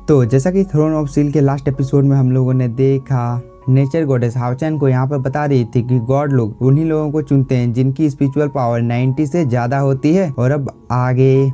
तो जैसा कि थ्रोन ऑफ स्टील के लास्ट एपिसोड में हम लोगों ने देखा, नेचर गॉडेस हाओचेन को यहाँ पर बता रही थी कि गॉड लोग उन्हीं लोगों को चुनते हैं जिनकी स्पिरिचुअल पावर 90 से ज्यादा होती है। और अब आगे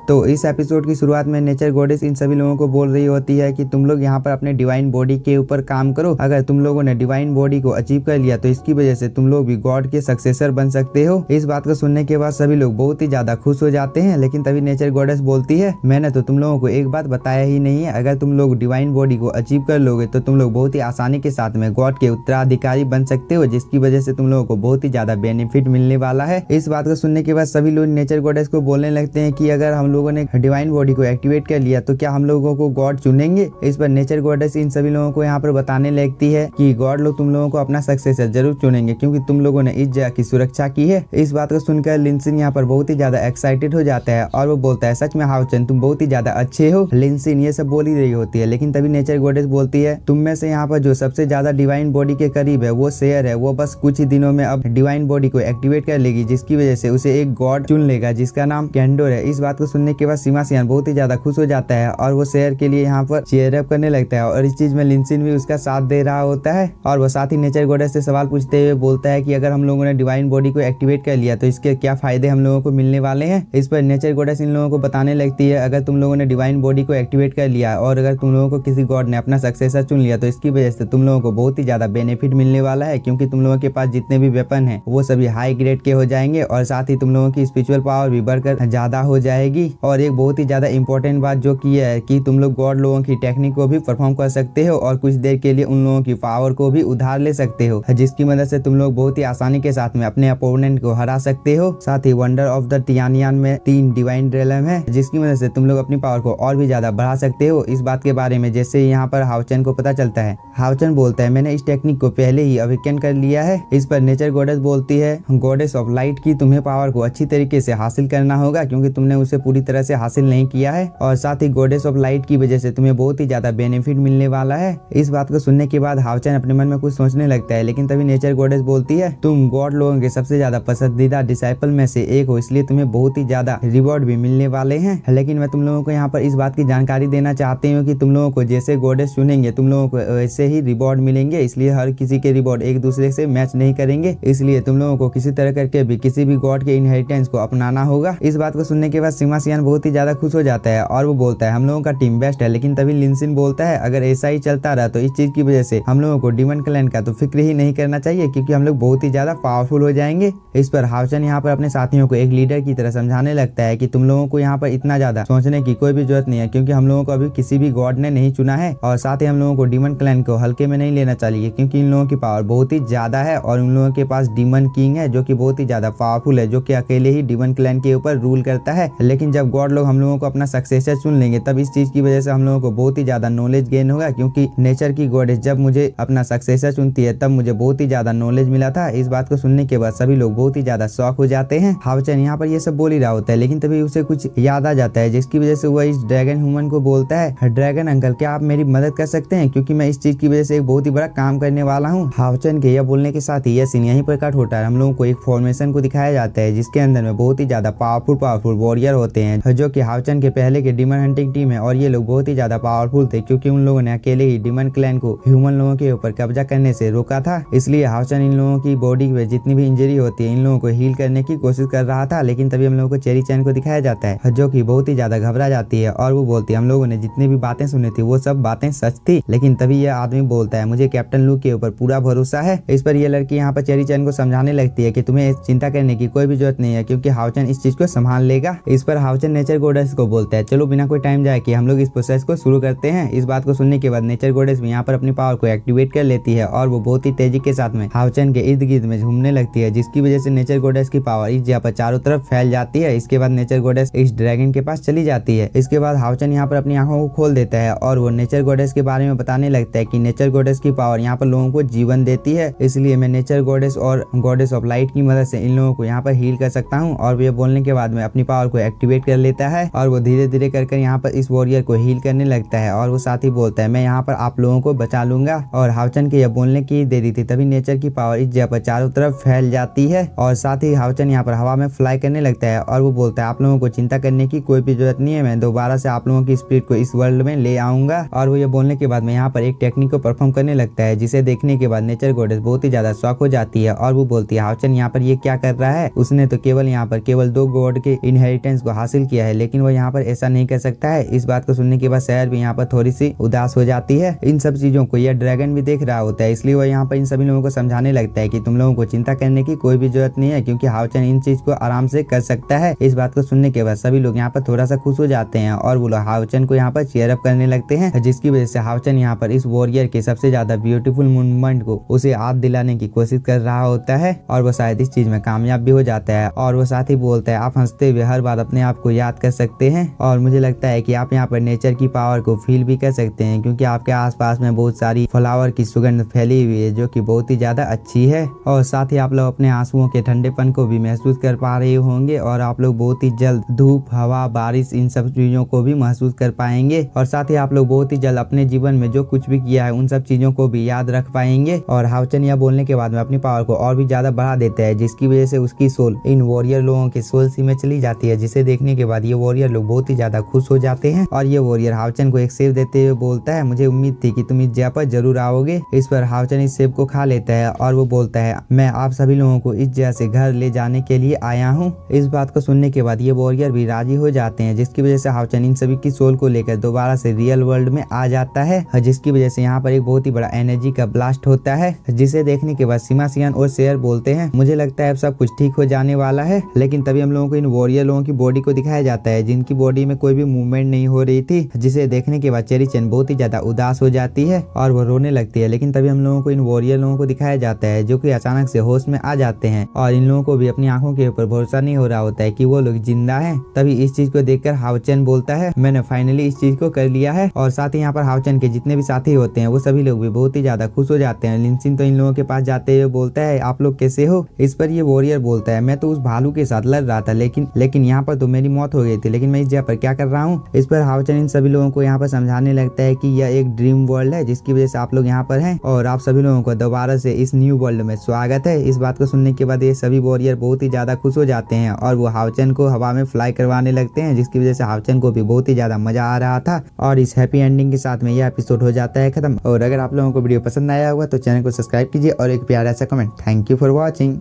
तो इस एपिसोड की शुरुआत में नेचर गॉडेस इन सभी लोगों को बोल रही होती है कि तुम लोग यहाँ पर अपने डिवाइन बॉडी के ऊपर काम करो। अगर तुम लोगों ने डिवाइन बॉडी को अचीव कर लिया तो इसकी वजह से तुम लोग भी गॉड के सक्सेसर बन सकते हो। इस बात को सुनने के बाद सभी लोग बहुत ही ज्यादा खुश हो जाते हैं। लेकिन तभी नेचर गॉडेस बोलती है, मैंने तो तुम लोगों को एक बात बताया ही नहीं है, अगर तुम लोग डिवाइन बॉडी को अचीव कर लोगे तो तुम लोग बहुत ही आसानी के साथ में गॉड के उत्तराधिकारी बन सकते हो, जिसकी वजह से तुम लोगों को बहुत ही ज्यादा बेनिफिट मिलने वाला है। इस बात को सुनने के बाद सभी लोग नेचर गॉडेस को बोलने लगते हैं कि अगर हम लोगों ने डिवाइन बॉडी को एक्टिवेट कर लिया तो क्या हम लोगों को गॉड चुनेंगे। इस पर नेचर गॉडेस इन सभी लोगों को यहाँ पर बताने लगती है कि गॉड लोग तुम लोगों को अपना सक्सेसर जरूर चुनेंगे क्योंकि तुम लोगों ने इस जगह की सुरक्षा की है। इस बात को सुनकर लिनसिन यहाँ पर बहुत ही ज्यादा एक्साइटेड हो जाता है और वो बोलता है, सच में हाओचेन तुम बहुत ही ज्यादा अच्छे हो। लिनसिन ये सब बोल ही रही होती है, लेकिन तभी नेचर गॉडेस बोलती है, तुम में से यहाँ पर जो सबसे ज्यादा डिवाइन बॉडी के करीब है वो शेयर है, वो बस कुछ ही दिनों में अब डिवाइन बॉडी को एक्टिवेट कर लेगी, जिसकी वजह से उसे एक गॉड चुन लेगा जिसका नाम कैंडोर है। इस बात को सुनने के बाद सीमा सियान बहुत ही ज्यादा खुश हो जाता है और वो शेयर के लिए यहाँ पर चीयर अप करने लगता है और इस चीज में लिनसिन भी उसका साथ दे रहा होता है। और वो साथ ही नेचर गॉडेस से सवाल पूछते हुए बोलता है कि अगर हम लोगों ने डिवाइन बॉडी को एक्टिवेट कर लिया तो इसके क्या फायदे हम लोगों को मिलने वाले हैं। इस पर नेचर गॉडेस इन लोगों को बताने लगती है, अगर तुम लोगों ने डिवाइन बॉडी को एक्टिवेट कर लिया और अगर तुम लोगों को किसी गॉड ने अपना सक्सेसर चुन लिया तो इसकी वजह से तुम लोगों को बहुत ही ज्यादा बेनिफिट मिलने वाला है, क्योंकि तुम लोगों के पास जितने भी वेपन है वो सभी हाई ग्रेड के हो जाएंगे और साथ ही तुम लोगों की स्पिरिचुअल पावर भी बढ़कर ज्यादा हो जाएगी। और एक बहुत ही ज्यादा इंपॉर्टेंट बात जो की है कि तुम लोग गॉड लोगों की टेक्निक को भी परफॉर्म कर सकते हो और कुछ देर के लिए उन लोगों की पावर को भी उधार ले सकते हो, जिसकी मदद से तुम लोग बहुत ही आसानी के साथ में अपने अपोनेंट को हरा सकते हो। साथ ही वंडर ऑफ द टियानियन में 3 डिवाइन रेलम है, जिसकी मदद से तुम लोग अपनी पावर को और भी ज्यादा बढ़ा सकते हो। इस बात के बारे में जैसे यहाँ पर हाओचेन को पता चलता है, हाओचेन बोलता है, मैंने इस टेक्निक को पहले ही अवेकन कर लिया है। इस पर नेचर गॉडेस बोलती है, गॉडेस ऑफ लाइट की तुम्हें पावर को अच्छी तरीके से हासिल करना होगा क्योंकि तुमने उसे पूरी तरह से हासिल नहीं किया है और साथ ही गॉडेस ऑफ लाइट की वजह से तुम्हें बहुत ही ज्यादा बेनिफिट मिलने वाला है। इस बात को सुनने के बाद हाओचेन अपने मन में कुछ सोचने लगता है, लेकिन तभी नेचर गॉडेस बोलती है, तुम गॉड लोगों के सबसे ज्यादा पसंदीदा डिसाइपल में से एक हो, इसलिए तुम्हें बहुत ही ज्यादा रिवॉर्ड भी मिलने वाले हैं। लेकिन मैं तुम लोगों को यहाँ पर इस बात की जानकारी देना चाहती हूँ कि तुम लोगों को जैसे गॉडेस चुनेंगे तुम लोगों को वैसे ही रिवॉर्ड मिलेंगे, इसलिए हर किसी के रिवॉर्ड एक दूसरे से मैच नहीं करेंगे, इसलिए तुम लोगों को किसी तरह करके भी किसी भी गॉड के इनहेरिटेंस को अपनाना होगा। इस बात को सुनने के बाद सीमा सियान बहुत ही ज्यादा खुश हो जाता है और वो बोलता है, हम लोगों का टीम बेस्ट है। लेकिन तभी लिनसिन बोलता है, अगर ऐसा ही चलता रहा तो इस चीज की वजह से हम लोगों को डीमन क्लैन का तो फिक्र ही नहीं करना चाहिए क्योंकि हम लोग बहुत ही ज्यादा पावरफुल हो जाएंगे। इस पर हाओचेन यहाँ पर अपने साथियों को एक लीडर की तरह समझाने लगता है कि तुम लोगों को यहाँ पर इतना ज्यादा सोचने की कोई भी जरूरत नहीं है क्योंकि हम लोगों को अभी किसी भी गॉड ने नहीं चुना है और साथ ही हम लोगों को डीमन क्लैन को हल्के में नहीं लेना चाहिए क्योंकि इन लोगों की पावर बहुत ही ज्यादा है और उन लोगों के पास डीमन किंग है जो कि बहुत ही ज्यादा पावरफुल है, जो कि अकेले ही डीमन क्लैन के ऊपर रूल करता है। लेकिन जब गॉड लोग हम लोगों को अपना सक्सेसर चुन लेंगे तब इस चीज की वजह से हम लोगों को बहुत ही ज्यादा नॉलेज गेन होगा, क्योंकि नेचर की गॉडेस जब मुझे अपना सक्सेसर चुनती है तब मुझे बहुत ही ज्यादा नॉलेज मिला था। इस बात को सुनने के बाद सभी लोग बहुत ही ज्यादा शॉक हो जाते हैं। हाओचेन यहाँ पर ये सब बोल ही रहा होता है, लेकिन तभी उसे कुछ याद आ जाता है जिसकी वजह से वह इस ड्रैगन ह्यूमन को बोलता है, ड्रैगन अंकल क्या आप मेरी मदद कर सकते हैं क्योंकि मैं इस चीज की वजह से एक बहुत ही बड़ा काम करने वाला हूँ। हाओचेन के यह बोलने के साथ ही यह सीन यहीं पर कट होता है। हम लोगों को एक फॉर्मेशन को दिखाया जाता है जिसके अंदर में बहुत ही ज्यादा पावरफुल वॉरियर होते हैं जो कि हाओचेन के पहले के डीमन हंटिंग टीम है और ये लोग बहुत ही ज्यादा पावरफुल थे क्योंकि उन लोगों ने अकेले ही डीमन क्लैन को ह्यूमन लोगों के ऊपर कब्जा करने से रोका था। इसलिए हाओचेन इन लोगों की बॉडी में जितनी भी इंजरी होती है इन लोगों को हील करने की कोशिश कर रहा था। लेकिन तभी हम लोगों को चेरी चैन को दिखाया जाता है जो कि बहुत ही ज्यादा घबरा जाती है और वो बोलती है, हम लोगों ने जितनी भी बातें सुनी थी वो सब बातें सच थी। लेकिन तभी यह आदमी बोलता है, मुझे कैप्टन लू के ऊपर पूरा भरोसा है। इस पर यह लड़की यहाँ पर चेरी चैन को समझाने लगती है कि तुम्हें चिंता करने की कोई भी जरूरत नहीं है क्योंकि हाओचेन इस चीज को संभाल लेगा। इस पर हाओचेन नेचर गॉडेस को बोलता है, चलो बिना कोई टाइम जाए कि हम लोग इस प्रोसेस को शुरू करते हैं। इस बात को सुनने के बाद नेचर गॉडेस भी यहाँ पर अपनी पावर को एक्टिवेट कर लेती है और वो बहुत ही तेजी के साथ में हाओचेन के इर्द गिर्द में घूमने लगती है, जिसकी वजह से नेचर गॉडेस की पावर इस जगह पर चारों तरफ फैल जाती है। इसके बाद नेचर गॉडेस इस ड्रैगन के पास चली जाती है। इसके बाद हाओचेन यहाँ पर अपनी आंखों को खोल देता है और वो नेचर गॉडेस के बारे में बताने लगता है कि नेचर गॉडेस की पावर यहाँ पर लोगों को जीवन देती है, इसलिए मैं नेचर गॉडेस और गॉडेस ऑफ लाइट की मदद से इन लोगों को यहाँ पर हील कर सकता हूँ। और ये बोलने के बाद में अपनी पावर को एक्टिवेट कर लेता है और वो धीरे धीरे कर यहाँ पर इस वॉरियर को हील करने लगता है और वो साथ ही बोलता है मैं यहाँ पर आप लोगों को बचा लूंगा। और हाउचन के यह बोलने की देरी थी तभी नेचर की पावर इस जगह पर चारों तरफ फैल जाती है और साथ ही हाउचन यहाँ पर हवा में फ्लाई करने लगता है और वो बोलता है आप लोगों को चिंता करने की कोई भी जरूरत नहीं है, मैं दोबारा से आप लोगों की स्पिरिट को इस वर्ल्ड में ले आऊंगा। और वो ये बोलने के बाद में यहाँ पर एक टेक्निक को परफॉर्म करने लगता है जिसे देखने के बाद नेचर गॉडेस बहुत ही ज्यादा शॉक हो जाती है और वो बोलती है हाउचन यहाँ पर ये क्या कर रहा है, उसने तो केवल 2 गॉड के इनहेरिटेंस को हासिल किया है लेकिन वो यहाँ पर ऐसा नहीं कर सकता है। इस बात को सुनने के बाद शहर भी यहाँ पर थोड़ी सी उदास हो जाती है। इन सब चीजों को यह ड्रैगन भी देख रहा होता है इसलिए वो यहाँ पर इन सभी लोगों को समझाने लगता है कि तुम लोगों को चिंता करने की कोई भी जरूरत नहीं है क्योंकि हाउचन इन चीज को आराम से कर सकता है। इस बात को सुनने के बाद सभी लोग यहाँ पर थोड़ा सा खुश हो जाते हैं और वो लोग हाउचन को यहाँ पर चीयर अप करने लगते हैं जिसकी वजह से हाउचन यहाँ पर इस वॉरियर के सबसे ज्यादा ब्यूटीफुल मूवमेंट को उसे याद दिलाने की कोशिश कर रहा होता है और वो शायद इस चीज में कामयाब भी हो जाता है। और वो साथ ही बोलता है आप हंसते हुए हर बार अपने आप को याद कर सकते हैं और मुझे लगता है कि आप यहाँ पर नेचर की पावर को फील भी कर सकते हैं क्योंकि आपके आसपास में बहुत सारी फ्लावर की सुगंध फैली हुई है जो कि बहुत ही ज्यादा अच्छी है। और साथ ही आप लोग अपने आंसुओं के ठंडेपन को भी महसूस कर पा रहे होंगे और आप लोग बहुत ही जल्द धूप, हवा, बारिश इन सब चीजों को भी महसूस कर पाएंगे और साथ ही आप लोग बहुत ही जल्द अपने जीवन में जो कुछ भी किया है उन सब चीजों को भी याद रख पाएंगे। और हाउचन यह बोलने के बाद में अपनी पावर को और भी ज्यादा बढ़ा देता है जिसकी वजह से उसकी सोल इन वॉरियर लोगों के सोल सी में चली जाती है जिसे देखने के बाद ये वॉरियर लोग बहुत ही ज्यादा खुश हो जाते हैं। और ये वॉरियर हाउचन को एक सेब देते हुए बोलता है मुझे उम्मीद थी कि तुम इस जगह पर जरूर आओगे। इस पर हाउचन इस सेब को खा लेता है और वो बोलता है मैं आप सभी लोगों को इस जगह से घर ले जाने के लिए आया हूँ। इस बात को सुनने के बाद ये वॉरियर भी राजी हो जाते हैं जिसकी वजह से हाउचन इन सभी की सोल को लेकर दोबारा से रियल वर्ल्ड में आ जाता है जिसकी वजह से यहाँ पर एक बहुत ही बड़ा एनर्जी का ब्लास्ट होता है जिसे देखने के बाद सीमा सियान और शेयर बोलते हैं मुझे लगता है अब सब कुछ ठीक हो जाने वाला है। लेकिन तभी हम लोगों को इन वॉरियर लोगों की बॉडी को दिखाया जाता है जिनकी बॉडी में कोई भी मूवमेंट नहीं हो रही थी जिसे देखने के बाद चेरी चैन बहुत ही ज्यादा उदास हो जाती है और वो रोने लगती है। लेकिन तभी हम लोगों को इन वॉरियर लोगों को दिखाया जाता है जो कि अचानक से होश में आ जाते हैं और इन लोगों को भी अपनी आंखों के ऊपर भरोसा नहीं हो रहा होता है कि वो लोग जिंदा हैं। तभी इस चीज को देखकर हाउचन बोलता है मैंने फाइनली इस चीज को कर लिया है। और साथ ही यहाँ पर हाउचन के जितने भी साथी होते हैं वो सभी लोग भी बहुत ही ज्यादा खुश हो जाते हैं। लिनसिन तो इन लोगों के पास जाते हुए बोलता है आप लोग कैसे हो। इस पर ये वॉरियर बोलता है मैं तो उस भालू के साथ लड़ रहा था लेकिन यहाँ पर तो मेरी मौत हो गई थी लेकिन मैं इस जगह पर क्या कर रहा हूँ। इस पर हाउचन इन सभी लोगों को यहाँ पर समझाने लगता है कि यह एक ड्रीम वर्ल्ड है जिसकी वजह से आप लोग यहाँ पर हैं और आप सभी लोगों को दोबारा से इस न्यू वर्ल्ड में स्वागत है। इस बात को सुनने के बाद ये सभी वॉरियर बहुत ही ज्यादा खुश हो जाते हैं और वो हाउचन को हवा में फ्लाई करवाने लगते हैं जिसकी वजह से हाउचन को भी बहुत ही ज्यादा मजा आ रहा था। और इस हैप्पी एंडिंग के साथ में यह एपिसोड हो जाता है खत्म। और अगर आप लोगों को वीडियो पसंद आया होगा तो चैनल को सब्सक्राइब कीजिए और एक प्यारा सा comment. Thank you for watching.